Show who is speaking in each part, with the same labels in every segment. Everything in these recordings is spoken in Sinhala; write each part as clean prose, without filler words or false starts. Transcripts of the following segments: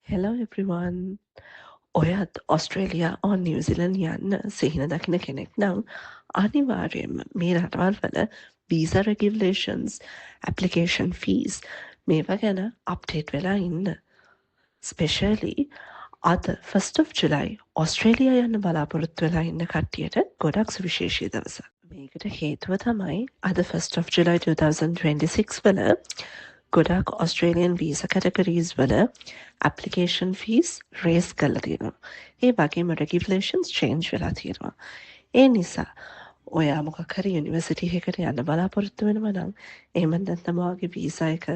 Speaker 1: Hello everyone. ඔයත් ඔස්ට්‍රේලියා or නිව්සිලන්ඩ් යන්න සිහින දකින කෙනෙක් නම් අනිවාර්යයෙන්ම මේ රටවල් වල visa regulations, application fees මේවා ගැන අප්ඩේට් වෙලා ඉන්න. ස්පෙෂලි අද 1st of July ඔස්ට්‍රේලියා යන්න බලාපොරොත්තු වෙලා ඉන්න කට්ටියට ගොඩක් සුවිශේෂී දවසක්. මේකට හේතුව තමයි අද 1st of July 2026 වල ගොඩක් ඔස්ට්‍රේලියන් වීසා කැටගරීස් වල ඇප්ලිකේෂන් ෆීස් රේස් කරලා තියෙනවා. ඒ වගේම රෙගියුලේෂන්ස් චේන්ජ් වෙලා තියෙනවා. ඒ නිසා ඔයා මොකක් හරි යුනිවර්සිටි එකකට යන්න බලාපොරොත්තු වෙනවා නම් එහෙම නැත්නම් ඔයාගේ වීසා එක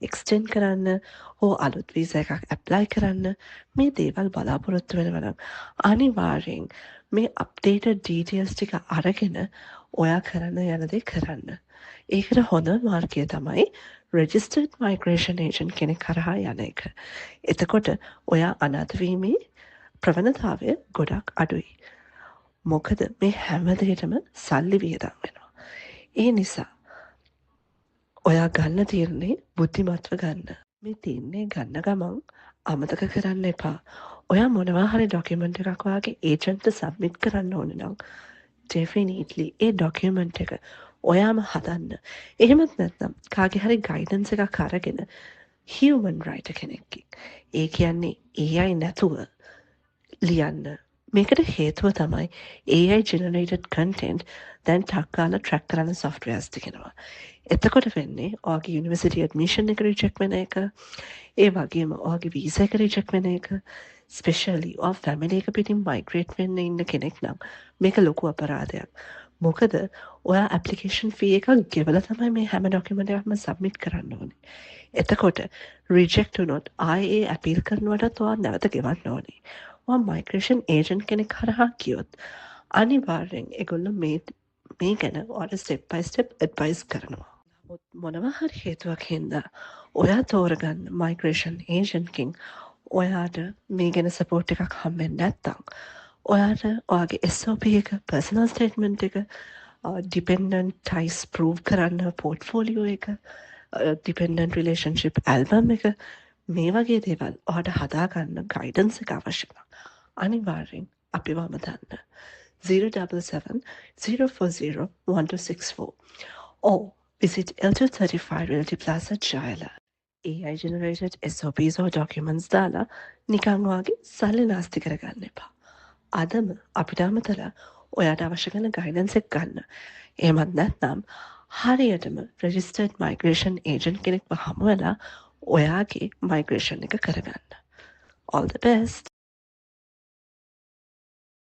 Speaker 1: එක්ස්ටෙන්ඩ් කරන්න හෝ අලුත් වීසා එකක් ඇප්ලයි කරන්න මේ දේවල් බලාපොරොත්තු වෙනවා නම් අනිවාර්යෙන් මේ අප්ඩේටඩ් ඩීටේල්ස් ටික අරගෙන ඔයා කරන්න යන දේ කරන්න. ඒකට හොඳ මාර්ගය තමයි රෙජිස්ටර්ඩ් මයිග්‍රේෂන් ඒජන්ට් කෙනෙක් කරහා යන එක. එතකොට ඔයා අනාථවීමේ ප්‍රවණතාවය ගොඩක් අඩුයි. මොකද මේ හැමදේටම සල්ලි වියදම් වෙනවා. ඒ නිසා ඔයා ගන්න තීරණේ බුද්ධිමත්ව ගන්න. මේ තීරණේ ගන්න ගමන් අමතක කරන්න එපා. ඔයා මොනවා හරි ඩොකියුමන්ට් එකක් ඔයාගේ ඒජන්ට්ට සබ්මිට් කරන්න ඕන නම් definitely ඒ ඩොකියුමන්ට් එක ඔයාම හදන්න. එහෙමත් නැත්නම් කාගේ හරි ගයිඩන්ස් එකක් අරගෙන හියුමන් රයිටර් කෙනෙක්ගෙන්. ඒ කියන්නේ AI නැතුව ලියන්න. මේකට හේතුව තමයි AI generated content දැන් ටක් ගාලා ට්‍රැක් කරන්න softwares තියනවා. එතකොට වෙන්නේ ඔයාගේ යුනිවර්සිටි ඇඩ්මිෂන් එක රිජෙක්ට් වෙන එක, ඒ වගේම ඔයාගේ වීසා එක රිජෙක්ට් වෙන එක, ස්පෙෂලි ඔයා ෆැමිලි එක පිටින් මයිග්‍රේට් වෙන්න ඉන්න කෙනෙක් නම් මේක ලොකු අපරාධයක්. මොකද ඔයා ඇප්ලිකේෂන් ෆී එකක් ගෙවලා තමයි මේ හැම ඩොකියුමන්ට් එකක්ම සබ්මිට් කරන්න ඕනේ. එතකොට රිජෙක්ට් වුණොත් ආයේ ඇපීල් කරනවටත් ඔයා නැවත ගෙවන්න ඕනේ. ඔයා මයිග්‍රේෂන් ඒජන්ට් කෙනෙක් හරහා ගියොත් අනිවාර්යෙන් ඒගොල්ලෝ මේ ගැන ඔයාට ස්ටෙප් බයි ස්ටෙප් ඇඩ්වයිස් කරනවා. නමුත් මොනවා හරි හේතුවක් හින්දා ඔයා තෝරගන්න මයිග්‍රේෂන් ඒජන්ට්කින් ඔයාට මේ ගැන සපෝට් එකක් හම්බෙන්නේ නැත්නම් ඔයාට ඔයාගේ SOP එක පර්සනල් ස්ටේට්මන්ට් එක ඩිපෙන්ඩන්ට් ටයිස් ප්‍රූව් කරන්න පෝර්ට්ෆෝලියෝ එක ඩිපෙන්ඩන්ට් රිලේෂන්ෂිප් ඇල්බම් එක මේ වගේ දේවල් ඔයාට හදාගන්න ගයිඩන්ස් එක අවශ්‍ය නම් අනිවාර්යෙන් අපිව අමතන්න 077 040 1264 or visit L235 Realty Plaza Jayala. AI generated SOPs or documents දාලා නිකන් වගේ සල්ලි නාස්ති කරගන්න එපා. අදම අපිට අමතලා ඔයාට අවශ්‍ය කරන ගයිඩන්ස් එක ගන්න. එහෙමත් නැත්නම් හරියටම රෙජිස්ටර්ඩ් මයිග්‍රේෂන් ඒජන්ට් කෙනෙක්ව හමු වෙලා ඔයාගේ මයිග්‍රේෂන් එක කරගන්න. All the best.